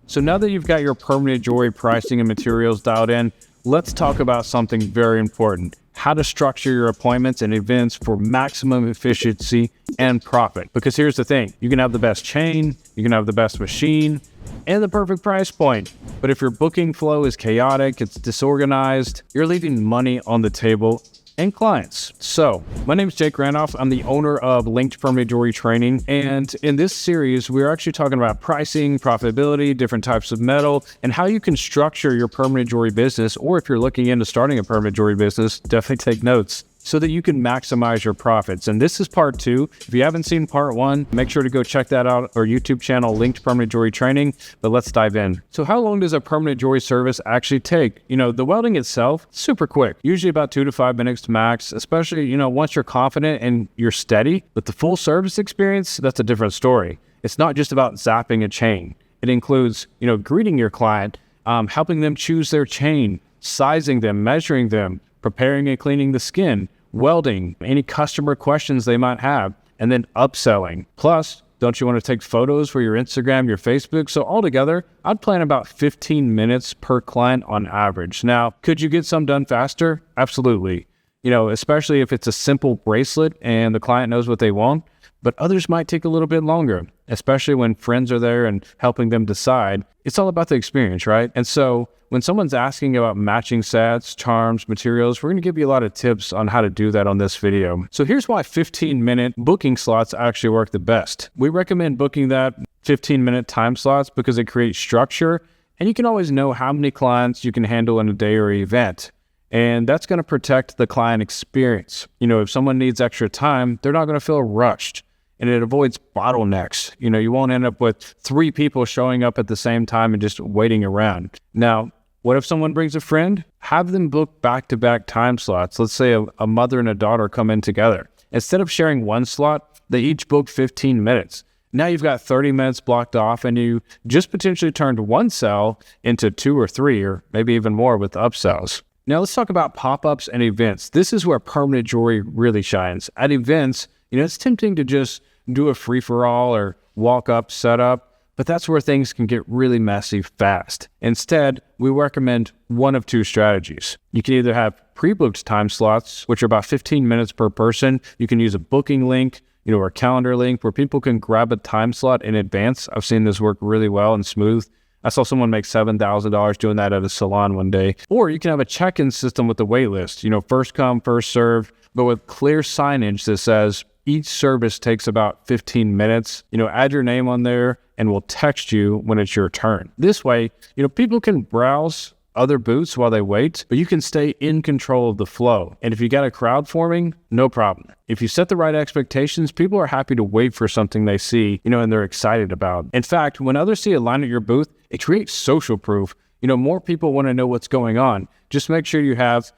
So now that you've got your permanent jewelry pricing and materials dialed in, let's talk about something very important: how to structure your appointments and events for maximum efficiency and profit. Because here's the thing, you can have the best chain, you can have the best machine, and the perfect price point. But if your booking flow is chaotic, it's disorganized, you're leaving money on the table and clients. So, my name is Jake Randolph. I'm the owner of Linked Permanent Jewelry Training. And in this series, we're actually talking about pricing, profitability, different types of metal, and how you can structure your permanent jewelry business. Or if you're looking into starting a permanent jewelry business, definitely take notes so that you can maximize your profits. And this is part 2. If you haven't seen part 1, make sure to go check that out, our YouTube channel, Linked Permanent Jewelry Training. But let's dive in. So how long does a permanent jewelry service actually take? The welding itself, super quick, usually about 2 to 5 minutes max, especially, once you're confident and you're steady. But the full service experience, that's a different story. It's not just about zapping a chain. It includes, greeting your client, helping them choose their chain, sizing them, measuring them, preparing and cleaning the skin, welding, any customer questions they might have, and then upselling. Plus, don't you want to take photos for your Instagram, your Facebook? So altogether, I'd plan about 15 minutes per client on average. Now, could you get some done faster? Absolutely. Especially if it's a simple bracelet and the client knows what they want, but others might take a little bit longer, especially when friends are there and helping them decide. It's all about the experience, right? And so when someone's asking about matching sets, charms, materials, we're going to give you a lot of tips on how to do that on this video. So here's why 15-minute booking slots actually work the best. We recommend booking that 15-minute time slots because it creates structure, and you can always know how many clients you can handle in a day or event. And that's going to protect the client experience. If someone needs extra time, they're not going to feel rushed. And it avoids bottlenecks. You won't end up with 3 people showing up at the same time and just waiting around. Now, what if someone brings a friend? Have them book back-to-back time slots. Let's say a mother and a daughter come in together. Instead of sharing one slot, they each book 15 minutes. Now you've got 30 minutes blocked off, and you just potentially turned one sell into 2 or 3, or maybe even more with upsells. Now let's talk about pop-ups and events. This is where permanent jewelry really shines. At events, it's tempting to just do a free-for-all or walk up, set up, but that's where things can get really messy fast. Instead, we recommend one of 2 strategies. You can either have pre-booked time slots, which are about 15 minutes per person. You can use a booking link, or a calendar link where people can grab a time slot in advance. I've seen this work really well and smooth. I saw someone make $7,000 doing that at a salon one day. Or you can have a check-in system with the wait list, first come, first served, but with clear signage that says each service takes about 15 minutes. Add your name on there and we'll text you when it's your turn. This way, people can browse other booths while they wait, but you can stay in control of the flow. And if you got a crowd forming, no problem. If you set the right expectations, people are happy to wait for something they see, and they're excited about. In fact, when others see a line at your booth, it creates social proof. More people want to know what's going on. Just make sure you have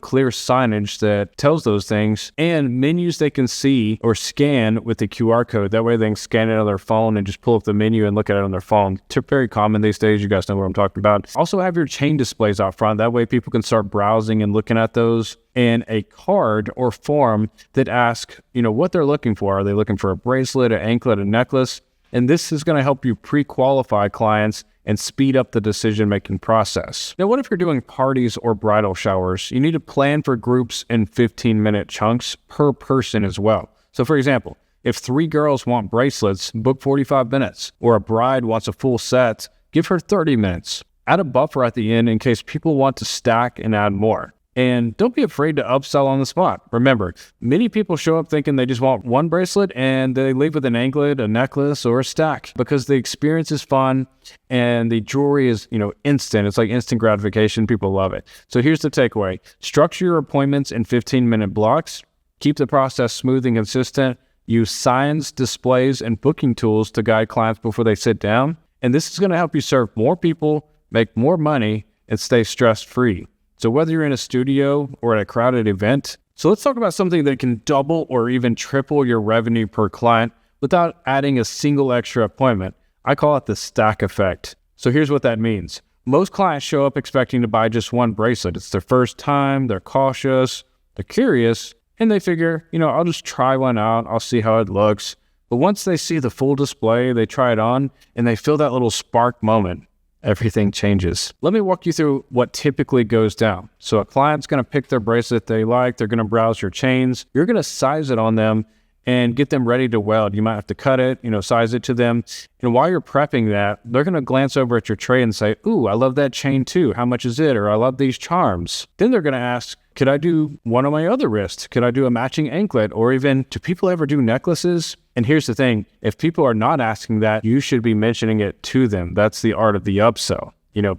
clear signage that tells those things, and menus they can see or scan with the QR code. That way they can scan it on their phone and just pull up the menu and look at it on their phone. It's very common these days. You guys know what I'm talking about. Also have your chain displays out front. That way people can start browsing and looking at those. And a card or form that asks, what they're looking for. Are they looking for a bracelet, an anklet, a necklace? And this is going to help you pre-qualify clients and speed up the decision-making process. Now, what if you're doing parties or bridal showers? You need to plan for groups in 15-minute chunks per person as well. So for example, if 3 girls want bracelets, book 45 minutes. Or a bride wants a full set, give her 30 minutes. Add a buffer at the end in case people want to stack and add more. And don't be afraid to upsell on the spot. Remember, many people show up thinking they just want one bracelet and they leave with an anklet, a necklace, or a stack because the experience is fun and the jewelry is, instant. It's like instant gratification. People love it. So here's the takeaway. Structure your appointments in 15-minute blocks. Keep the process smooth and consistent. Use signs, displays, and booking tools to guide clients before they sit down. And this is going to help you serve more people, make more money, and stay stress-free. So whether you're in a studio or at a crowded event, so let's talk about something that can double or even triple your revenue per client without adding a single extra appointment. I call it the stack effect. So here's what that means. Most clients show up expecting to buy just one bracelet. It's their first time, they're cautious, they're curious, and they figure, I'll just try one out, I'll see how it looks. But once they see the full display, they try it on, and they feel that little spark moment. everything changes. Let me walk you through what typically goes down. So a client's going to pick their bracelet they like. They're going to browse your chains. You're going to size it on them and get them ready to weld. You might have to cut it, size it to them. And while you're prepping that, they're going to glance over at your tray and say, ooh, I love that chain too. How much is it? Or I love these charms. Then they're going to ask, could I do one on my other wrist? Could I do a matching anklet? Or even, do people ever do necklaces? And here's the thing, if people are not asking that, you should be mentioning it to them. That's the art of the upsell.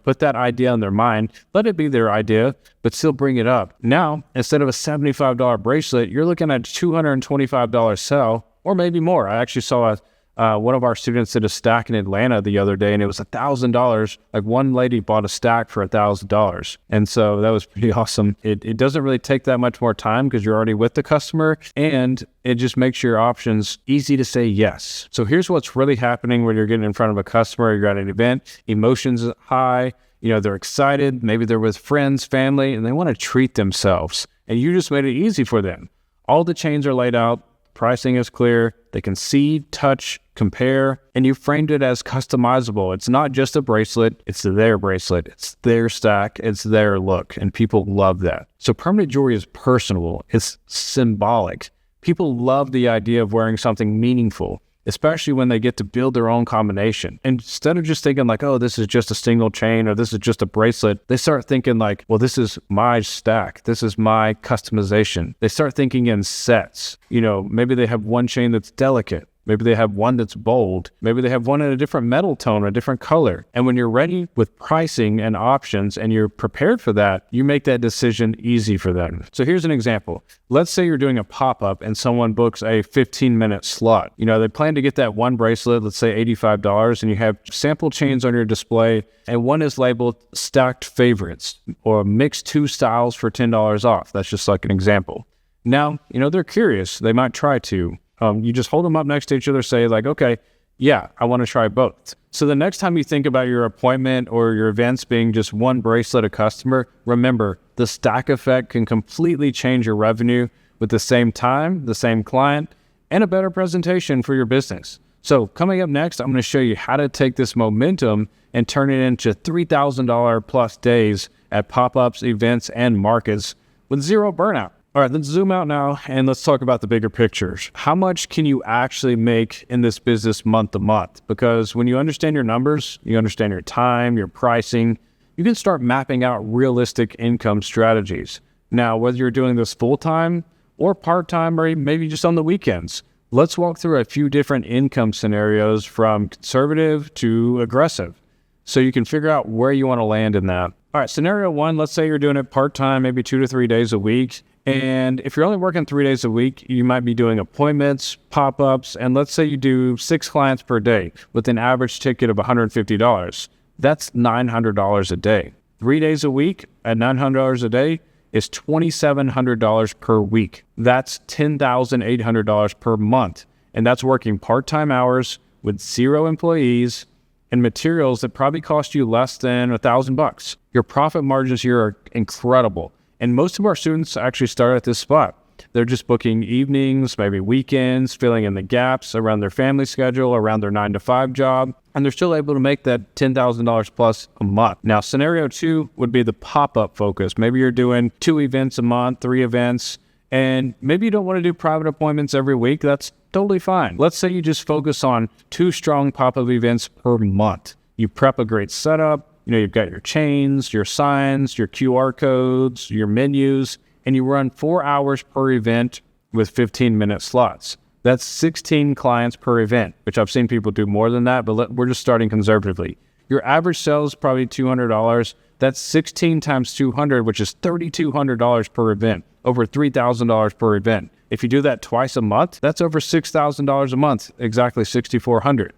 Put that idea in their mind, let it be their idea, but still bring it up. Now, instead of a $75 bracelet, you're looking at a $225 sell, or maybe more. I actually saw one of our students did a stack in Atlanta the other day, and it was $1,000. Like one lady bought a stack for $1,000. And so that was pretty awesome. It doesn't really take that much more time because you're already with the customer, and it just makes your options easy to say yes. So here's what's really happening when you're getting in front of a customer, you're at an event, emotions high, they're excited, maybe they're with friends, family, and they want to treat themselves. And you just made it easy for them. All the chains are laid out, pricing is clear, they can see, touch, compare, and you framed it as customizable. It's not just a bracelet, it's their bracelet, it's their stack, it's their look, and people love that. So permanent jewelry is personal, it's symbolic. People love the idea of wearing something meaningful, especially when they get to build their own combination. And instead of just thinking like, oh, this is just a single chain or this is just a bracelet, they start thinking like, well, this is my stack. This is my customization. They start thinking in sets. Maybe they have one chain that's delicate. Maybe they have one that's bold. Maybe they have one in a different metal tone or a different color. And when you're ready with pricing and options and you're prepared for that, you make that decision easy for them. So here's an example. Let's say you're doing a pop-up and someone books a 15-minute slot. They plan to get that one bracelet, let's say $85, and you have sample chains on your display, and one is labeled stacked favorites or mix two styles for $10 off. That's just like an example. Now, they're curious. They might try to. You just hold them up next to each other, say like, okay, yeah, I want to try both. So the next time you think about your appointment or your events being just one bracelet a customer, remember the stack effect can completely change your revenue with the same time, the same client, and a better presentation for your business. So coming up next, I'm going to show you how to take this momentum and turn it into $3,000 plus days at pop-ups, events, and markets with zero burnout. All right, let's zoom out now and let's talk about the bigger pictures. How much can you actually make in this business month to month? Because when you understand your numbers, you understand your time, your pricing, you can start mapping out realistic income strategies. Now, whether you're doing this full-time or part-time or maybe just on the weekends, let's walk through a few different income scenarios from conservative to aggressive so you can figure out where you want to land in that. All right, scenario one, let's say you're doing it part-time, maybe 2 to 3 days a week. And if you're only working 3 days a week, you might be doing appointments, pop-ups, and let's say you do 6 clients per day with an average ticket of $150. That's $900 a day. 3 days a week at $900 a day is $2,700 per week. That's $10,800 per month. And that's working part-time hours with 0 employees and materials that probably cost you less than $1,000. Your profit margins here are incredible. And most of our students actually start at this spot. They're just booking evenings, maybe weekends, filling in the gaps around their family schedule, around their 9-to-5 job, and they're still able to make that $10,000 plus a month. Now, scenario 2 would be the pop-up focus. Maybe you're doing 2 events a month, 3 events, and maybe you don't want to do private appointments every week. That's totally fine. Let's say you just focus on 2 strong pop-up events per month. You prep a great setup. You've got your chains, your signs, your QR codes, your menus, and you run 4 hours per event with 15-minute slots. That's 16 clients per event, which I've seen people do more than that, but we're just starting conservatively. Your average sale is probably $200. That's 16 times 200, which is $3,200 per event, over $3,000 per event. If you do that twice a month, that's over $6,000 a month, exactly $6,400.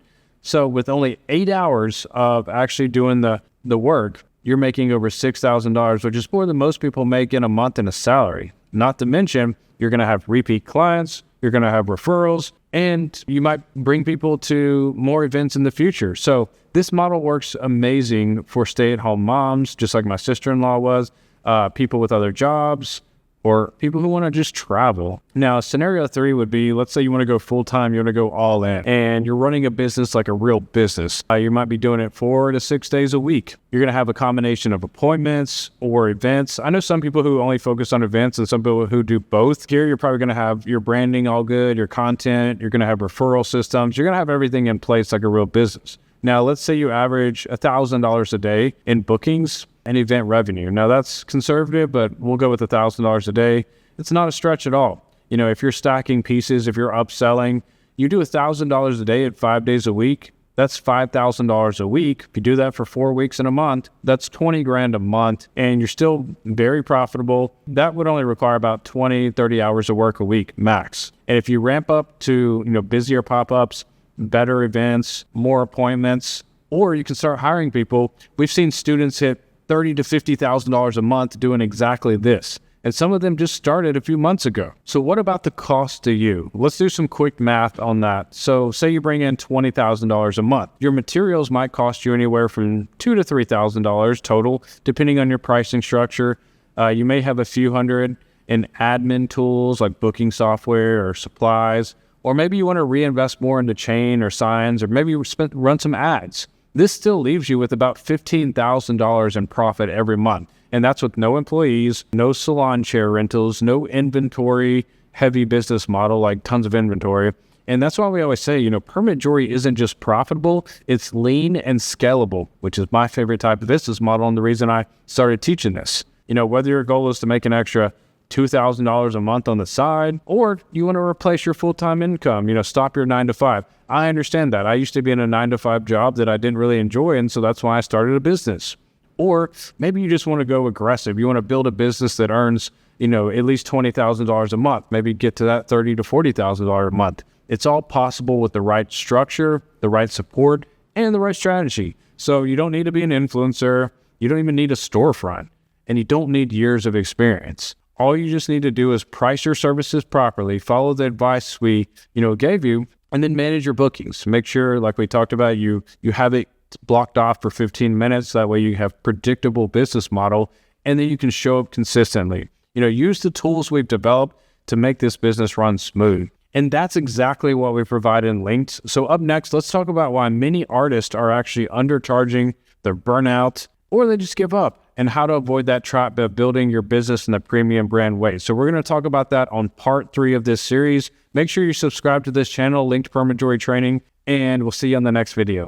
So with only 8 hours of actually doing the work, you're making over $6,000, which is more than most people make in a month in a salary. Not to mention, you're going to have repeat clients, you're going to have referrals, and you might bring people to more events in the future. So this model works amazing for stay-at-home moms, just like my sister-in-law was, people with other jobs, or people who want to just travel. Now, scenario 3 would be, let's say you want to go full-time, you want to go all in, and you're running a business like a real business. You might be doing it 4 to 6 days a week. You're going to have a combination of appointments or events. I know some people who only focus on events and some people who do both. Here, you're probably going to have your branding all good, your content, you're going to have referral systems, you're going to have everything in place like a real business. Now, let's say you average $1,000 a day in bookings and event revenue. Now, that's conservative, but we'll go with $1,000 a day. It's not a stretch at all. You know, if you're stacking pieces, if you're upselling, you do $1,000 a day at 5 days a week, that's $5,000 a week. If you do that for 4 weeks in a month, that's 20 grand a month, and you're still very profitable. That would only require about 20, 30 hours of work a week max. And if you ramp up to, busier pop-ups, better events, more appointments, or you can start hiring people. We've seen students hit $30,000 to $50,000 a month doing exactly this. And some of them just started a few months ago. So what about the cost to you? Let's do some quick math on that. So say you bring in $20,000 a month. Your materials might cost you anywhere from $2,000 to $3,000 total, depending on your pricing structure. You may have a few hundred in admin tools like booking software or supplies. Or maybe you want to reinvest more into chain or signs, or maybe you run some ads. This still leaves you with about $15,000 in profit every month. And that's with no employees, no salon chair rentals, no inventory, heavy business model like tons of inventory. And that's why we always say, permanent jewelry isn't just profitable, it's lean and scalable, which is my favorite type of business model and the reason I started teaching this. Whether your goal is to make an extra $2,000 a month on the side, or you want to replace your full-time income, stop your 9 to 5. I understand that. I used to be in a 9 to 5 job that I didn't really enjoy, and so that's why I started a business. Or maybe you just want to go aggressive. You want to build a business that earns, at least $20,000 a month, maybe get to that $30,000 to $40,000 a month. It's all possible with the right structure, the right support, and the right strategy. So you don't need to be an influencer. You don't even need a storefront, and you don't need years of experience. All you just need to do is price your services properly, follow the advice we, gave you, and then manage your bookings. Make sure, like we talked about, you have it blocked off for 15 minutes. That way you have predictable business model, and then you can show up consistently. Use the tools we've developed to make this business run smooth. And that's exactly what we provide in Linked. So up next, let's talk about why many artists are actually undercharging, they're burnout, or they just give up, and how to avoid that trap of building your business in a premium brand way. So we're going to talk about that on part 3 of this series. Make sure you subscribe to this channel, Linked Permanent Jewelry Training, and we'll see you on the next video.